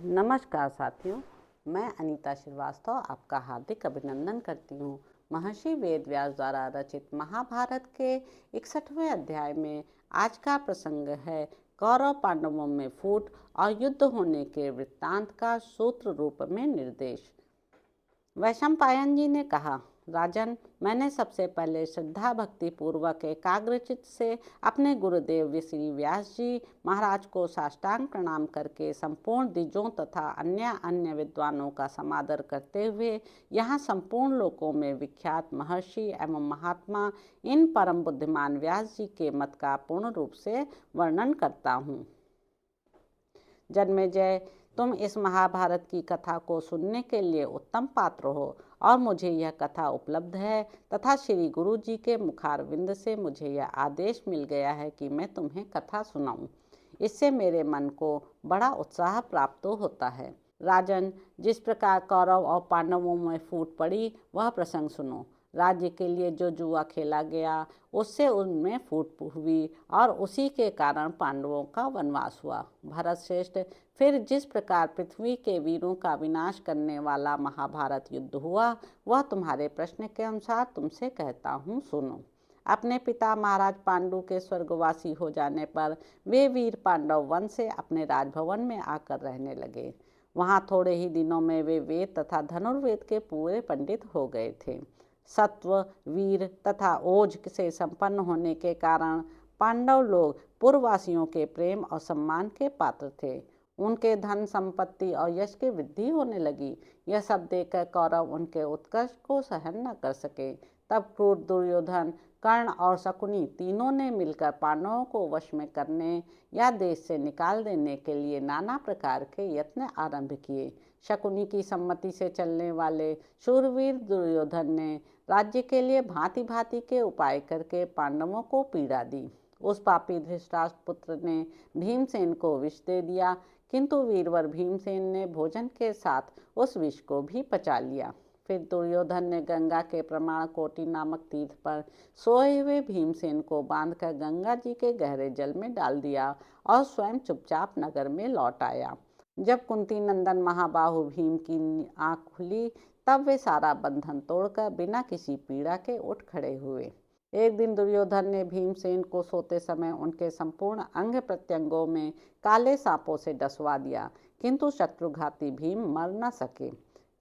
नमस्कार साथियों, मैं अनीता श्रीवास्तव आपका हार्दिक अभिनंदन करती हूँ। महर्षि वेद व्यास द्वारा रचित महाभारत के 61वें अध्याय में आज का प्रसंग है कौरव पांडवों में फूट और युद्ध होने के वृत्तांत का सूत्र रूप में निर्देश। वैशंपायन जी ने कहा, राजन, मैंने सबसे पहले श्रद्धा भक्ति पूर्वक एकाग्रचित्त से अपने गुरुदेव श्री व्यास जी महाराज को साष्टांग प्रणाम करके संपूर्ण द्विजों तथा अन्य विद्वानों का समादर करते हुए यहाँ संपूर्ण लोकों में विख्यात महर्षि एवं महात्मा इन परम बुद्धिमान व्यास जी के मत का पूर्ण रूप से वर्णन करता हूँ। जन्मेजय, तुम इस महाभारत की कथा को सुनने के लिए उत्तम पात्र हो और मुझे यह कथा उपलब्ध है तथा श्री गुरु जी के मुखारविंद से मुझे यह आदेश मिल गया है कि मैं तुम्हें कथा सुनाऊं। इससे मेरे मन को बड़ा उत्साह प्राप्त होता है। राजन, जिस प्रकार कौरव और पांडवों में फूट पड़ी वह प्रसंग सुनो। राज्य के लिए जो जुआ खेला गया उससे उनमें फूट हुई और उसी के कारण पांडवों का वनवास हुआ। भरत श्रेष्ठ, फिर जिस प्रकार पृथ्वी के वीरों का विनाश करने वाला महाभारत युद्ध हुआ वह तुम्हारे प्रश्न के अनुसार तुमसे कहता हूँ, सुनो। अपने पिता महाराज पांडु के स्वर्गवासी हो जाने पर वे वीर पांडव वन से अपने राजभवन में आकर रहने लगे। वहाँ थोड़े ही दिनों में वे वेद तथा धनुर्वेद के पूरे पंडित हो गए थे। सत्व, वीर तथा ओज से संपन्न होने के कारण पांडव लोग पूर्ववासियों के प्रेम और सम्मान के पात्र थे। उनके धन संपत्ति और यश की वृद्धि होने लगी। यह सब देखकर कौरव उनके उत्कर्ष को सहन न कर सके। तब क्रूर दुर्योधन, कर्ण और शकुनी तीनों ने मिलकर पांडवों को वश में करने या देश से निकाल देने के लिए नाना प्रकार के यत्न आरंभ किए। शकुनी की सम्मति से चलने वाले शूरवीर दुर्योधन ने राज्य के लिए भांति भांति के उपाय करके पांडवों को पीड़ा दी। उस पापी धृतराष्ट्र पुत्र ने भीमसेन को विष दे दिया, किंतु वीरवर भीमसेन ने भोजन के साथ उस विष को भी पचा लिया। फिर दुर्योधन ने गंगा के प्रमाण कोटि नामक तीर्थ पर सोए हुए भीमसेन को बांधकर गंगा जी के गहरे जल में डाल दिया और स्वयं चुपचाप नगर में लौट आया। जब कुंती नंदन महाबाहु भीम की आंख खुली तब वे सारा बंधन तोड़कर बिना किसी पीड़ा के उठ खड़े हुए। एक दिन दुर्योधन ने भीमसेन को सोते समय उनके संपूर्ण अंग प्रत्यंगों में काले सांपों से डसवा दिया, किंतु शत्रुघाती भीम मर न सके।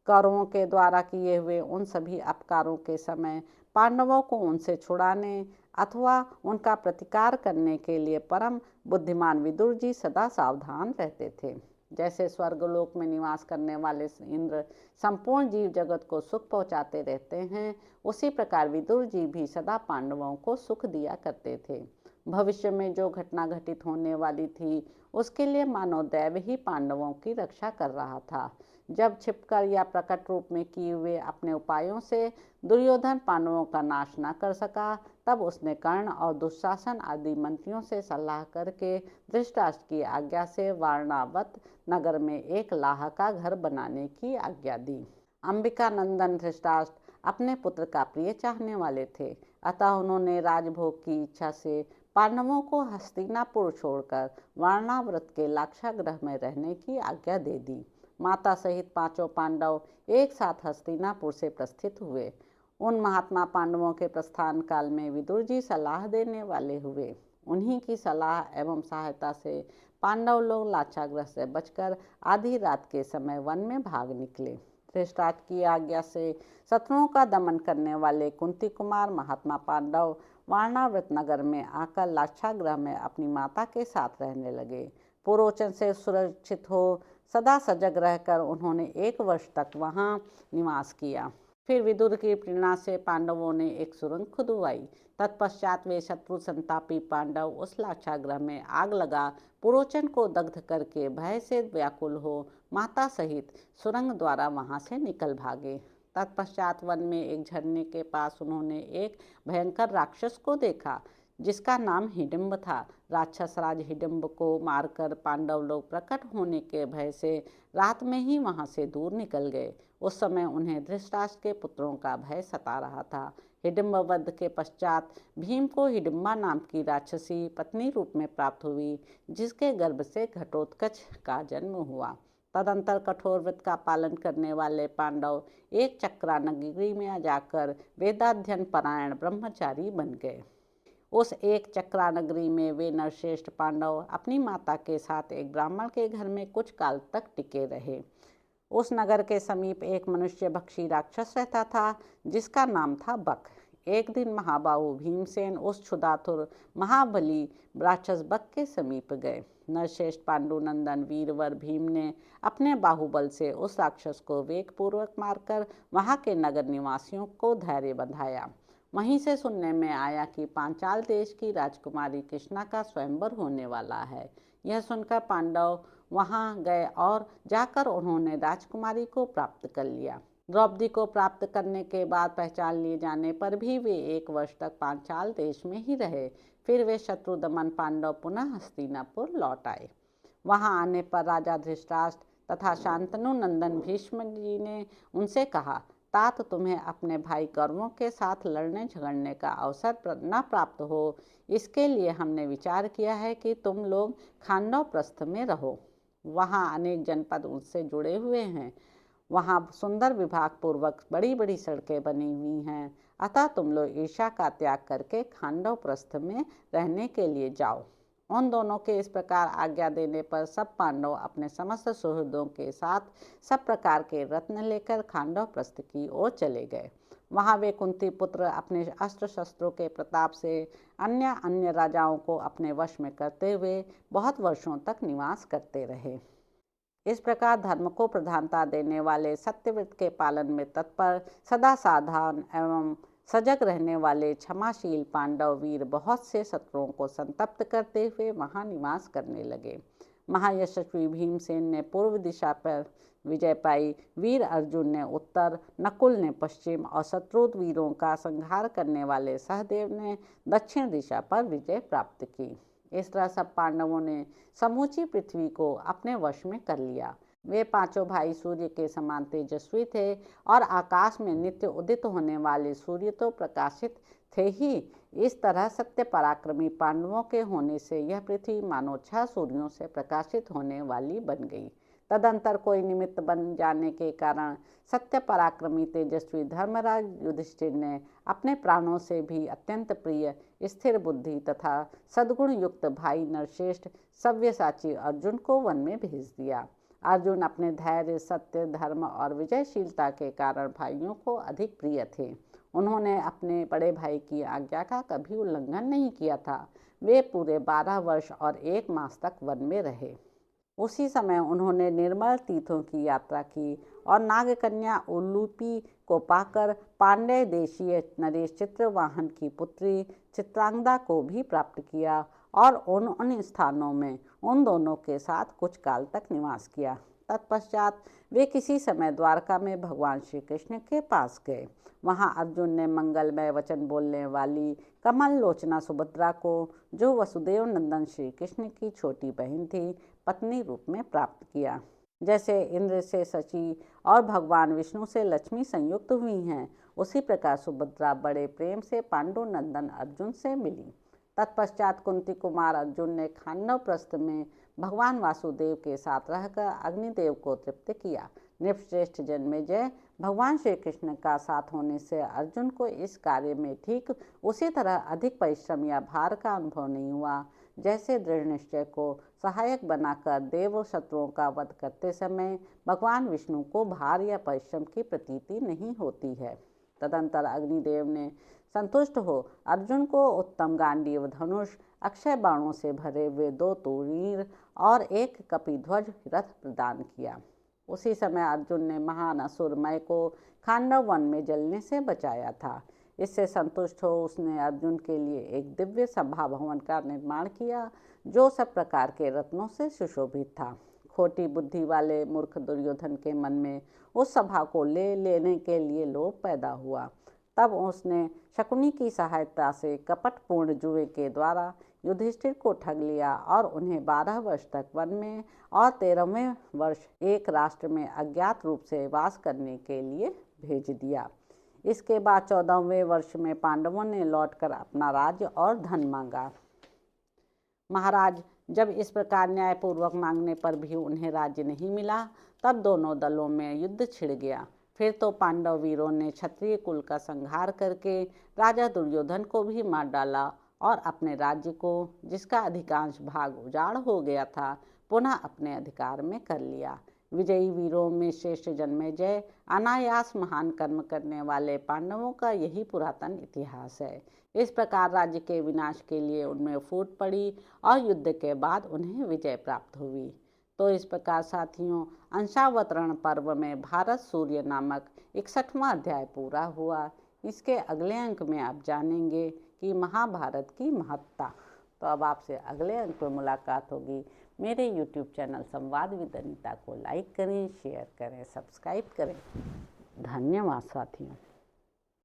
कौरवों के द्वारा किए हुए उन सभी अपकारों के समय पांडवों को उनसे छुड़ाने अथवा उनका प्रतिकार करने के लिए परम बुद्धिमान विदुर जी सदा सावधान रहते थे। जैसे स्वर्गलोक में निवास करने वाले इंद्र संपूर्ण जीव जगत को सुख पहुँचाते रहते हैं, उसी प्रकार विदुर जी भी सदा पांडवों को सुख दिया करते थे। भविष्य में जो घटना घटित होने वाली थी उसके लिए मानो दैव ही पांडवों की रक्षा कर रहा था। जब छिपकर या प्रकट रूप में किए हुए अपने उपायों से दुर्योधन पांडवों का नाश न कर सका, तब उसने कर्ण और दुशासन आदि मंत्रियों से सलाह करके धृतराष्ट्र की आज्ञा से वारणावत नगर में एक लाह का घर बनाने की आज्ञा दी। अंबिका नंदन धृतराष्ट्र अपने पुत्र का प्रिय चाहने वाले थे, अतः उन्होंने राजभोग की इच्छा से पांडवों को हस्तिनापुर छोड़कर वारणावत के लाक्षागृह में रहने की आज्ञा दे दी। माता सहित पांचों पांडव एक साथ हस्तिनापुर से प्रस्थित हुए। उन महात्मा पांडवों के प्रस्थान काल में विदुर जी सलाह देने वाले हुए। उन्हीं की सलाह एवं सहायता से पांडव लोग लाक्षागृह से बचकर आधी रात के समय वन में भाग निकले। धृतराष्ट्र की आज्ञा से शत्रुओं का दमन करने वाले कुंती कुमार महात्मा पांडव वारणावत नगर में आकर लाक्षागृह में अपनी माता के साथ रहने लगे। पुरोचन से सुरक्षित हो सदा सजग रहकर उन्होंने 1 वर्ष तक वहां निवास किया। फिर विदुर की प्रेरणा से पांडवों ने एक सुरंग खुदवाई। तत्पश्चात वे शत्रु संतापी पांडव उस लाक्षागृह में आग लगा पुरोचन को दग्ध करके भय से व्याकुल हो माता सहित सुरंग द्वारा वहां से निकल भागे। तत्पश्चात वन में एक झरने के पास उन्होंने एक भयंकर राक्षस को देखा जिसका नाम हिडिंब था। राक्षस राज हिडिंब को मारकर पांडव लोग प्रकट होने के भय से रात में ही वहां से दूर निकल गए। उस समय उन्हें धृतराष्ट्र के पुत्रों का भय सता रहा था। हिडिंब वध के पश्चात भीम को हिडिंबा नाम की राक्षसी पत्नी रूप में प्राप्त हुई, जिसके गर्भ से घटोत्कच का जन्म हुआ। तदंतर कठोर व्रत का पालन करने वाले पांडव एक चक्रा नगरी में जाकर वेदाध्ययन परायण ब्रह्मचारी बन गए। उस एक चक्रा नगरी में वे नरश्रेष्ठ पांडव अपनी माता के साथ एक ब्राह्मण के घर में कुछ काल तक टिके रहे। उस नगर के समीप एक मनुष्य भक्षी राक्षस रहता था जिसका नाम था बक। एक दिन महाबाहु भीमसेन उस क्षुधातुर महाबली राक्षस बक के समीप गए। नरश्रेष्ठ पांडुनंदन वीरवर भीम ने अपने बाहुबल से उस राक्षस को वेगपूर्वक मारकर वहां के नगर निवासियों को धैर्य बंधाया। वहीं से सुनने में आया कि पांचाल देश की राजकुमारी कृष्णा का स्वयंवर होने वाला है। यह सुनकर पांडव वहां गए और जाकर उन्होंने राजकुमारी को प्राप्त कर लिया। द्रौपदी को प्राप्त करने के बाद पहचान लिए जाने पर भी वे 1 वर्ष तक पांचाल देश में ही रहे। फिर वे शत्रुदमन पांडव पुनः हस्तिनापुर लौट आए। वहां आने पर राजा धृतराष्ट्र तथा शांतनु नंदन भीष्म जी ने उनसे कहा, तात तुम्हें अपने भाई कौरवों के साथ लड़ने झगड़ने का अवसर न प्राप्त हो, इसके लिए हमने विचार किया है कि तुम लोग खांडव प्रस्थ में रहो। वहाँ अनेक जनपद उससे जुड़े हुए हैं। वहाँ सुंदर विभाग पूर्वक बड़ी बड़ी सड़कें बनी हुई हैं। अतः तुम लोग ईर्ष्या का त्याग करके खांडव प्रस्थ में रहने के लिए जाओ। उन दोनों के इस प्रकार आज्ञा देने पर सब पांडव अपने समस्त सुहृदों के साथ सब प्रकार के रत्न लेकर खांडव प्रस्थ की ओर चले गए। वहाँ वे कुंती पुत्र अपने अस्त्र शस्त्रों के प्रताप से अन्य अन्य राजाओं को अपने वश में करते हुए बहुत वर्षों तक निवास करते रहे। इस प्रकार धर्म को प्रधानता देने वाले सत्यव्रत के पालन में तत्पर सदा सावधान एवं सजग रहने वाले क्षमाशील पांडव वीर बहुत से शत्रुओं को संतप्त करते हुए वहां निवास करने लगे। महायशस्वी भीमसेन ने पूर्व दिशा पर विजय पाई, वीर अर्जुन ने उत्तर, नकुल ने पश्चिम और शत्रु वीरों का संहार करने वाले सहदेव ने दक्षिण दिशा पर विजय प्राप्त की। इस तरह सब पांडवों ने समूची पृथ्वी को अपने वश में कर लिया। वे पांचों भाई सूर्य के समान तेजस्वी थे और आकाश में नित्य उदित होने वाले सूर्य तो प्रकाशित थे ही। इस तरह सत्य पराक्रमी पांडवों के होने से यह पृथ्वी मानो 6 सूर्यों से प्रकाशित होने वाली बन गई। तदंतर कोई निमित्त बन जाने के कारण सत्य पराक्रमी तेजस्वी धर्मराज युधिष्ठिर ने अपने प्राणों से भी अत्यंत प्रिय स्थिर बुद्धि तथा सद्गुण युक्त भाई नरश्रेष्ठ सव्यसाची अर्जुन को वन में भेज दिया। अर्जुन अपने धैर्य, सत्य, धर्म और विजयशीलता के कारण भाइयों को अधिक प्रिय थे। उन्होंने अपने बड़े भाई की आज्ञा का कभी उल्लंघन नहीं किया था। वे पूरे 12 वर्ष और 1 मास तक वन में रहे। उसी समय उन्होंने निर्मल तीर्थों की यात्रा की और नागकन्या उलूपी को पाकर पांड्य देशीय नरेश चित्रवाहन की पुत्री चित्रांगदा को भी प्राप्त किया और उन स्थानों में उन दोनों के साथ कुछ काल तक निवास किया। तत्पश्चात वे किसी समय द्वारका में भगवान श्री कृष्ण के पास गए। वहां अर्जुन ने मंगलमय वचन बोलने वाली कमल लोचना सुभद्रा को, जो वसुदेव नंदन श्री कृष्ण की छोटी बहन थी, पत्नी रूप में प्राप्त किया। जैसे इंद्र से शची और भगवान विष्णु से लक्ष्मी संयुक्त हुई हैं, उसी प्रकार सुभद्रा बड़े प्रेम से पांडुनंदन अर्जुन से मिली। तत्पश्चात कुंती कुमार अर्जुन ने खांडव प्रस्थ में भगवान वासुदेव के साथ रहकर अग्निदेव को तृप्त किया। नृपश्रेष्ठ जन्मेजय भगवान श्री कृष्ण का साथ होने से अर्जुन को इस कार्य में ठीक उसी तरह अधिक परिश्रम या भार का अनुभव नहीं हुआ जैसे दृढ़ निश्चय को सहायक बनाकर देव शत्रुओं का वध करते समय भगवान विष्णु को भार या परिश्रम की प्रतीति नहीं होती है। तदंतर अग्निदेव ने संतुष्ट हो अर्जुन को उत्तम गांडीव धनुष, अक्षय बाणों से भरे हुए 2 तूणीर और 1 कपिध्वज रथ प्रदान किया। उसी समय अर्जुन ने महान असुर मय को खांडव वन में जलने से बचाया था। इससे संतुष्ट हो उसने अर्जुन के लिए एक दिव्य सभा भवन का निर्माण किया, जो सब प्रकार के रत्नों से सुशोभित था। खोटी बुद्धि वाले मूर्ख दुर्योधन के मन में उस सभा को ले लेने के लिए लोभ पैदा हुआ। तब उसने शकुनी की सहायता से कपटपूर्ण जुए के द्वारा युधिष्ठिर को ठग लिया और उन्हें 12 वर्ष तक वन में और 13वें वर्ष एक राष्ट्र में अज्ञात रूप से वास करने के लिए भेज दिया। इसके बाद 14वें वर्ष में पांडवों ने लौटकर अपना राज्य और धन मांगा। महाराज, जब इस प्रकार न्यायपूर्वक मांगने पर भी उन्हें राज्य नहीं मिला, तब दोनों दलों में युद्ध छिड़ गया। फिर तो पांडव वीरों ने क्षत्रिय कुल का संहार करके राजा दुर्योधन को भी मार डाला और अपने राज्य को, जिसका अधिकांश भाग उजाड़ हो गया था, पुनः अपने अधिकार में कर लिया। विजयी वीरों में श्रेष्ठ जन्मेजय, अनायास महान कर्म करने वाले पांडवों का यही पुरातन इतिहास है। इस प्रकार राज्य के विनाश के लिए उनमें फूट पड़ी और युद्ध के बाद उन्हें विजय प्राप्त हुई। तो इस प्रकार साथियों, अंशावतरण पर्व में भारत सूर्य नामक 61वां अध्याय पूरा हुआ। इसके अगले अंक में आप जानेंगे कि महाभारत की महत्ता। तो अब आपसे अगले अंक में मुलाकात होगी। मेरे YouTube चैनल संवाद विद अनीता को लाइक करें, शेयर करें, सब्सक्राइब करें। धन्यवाद साथियों।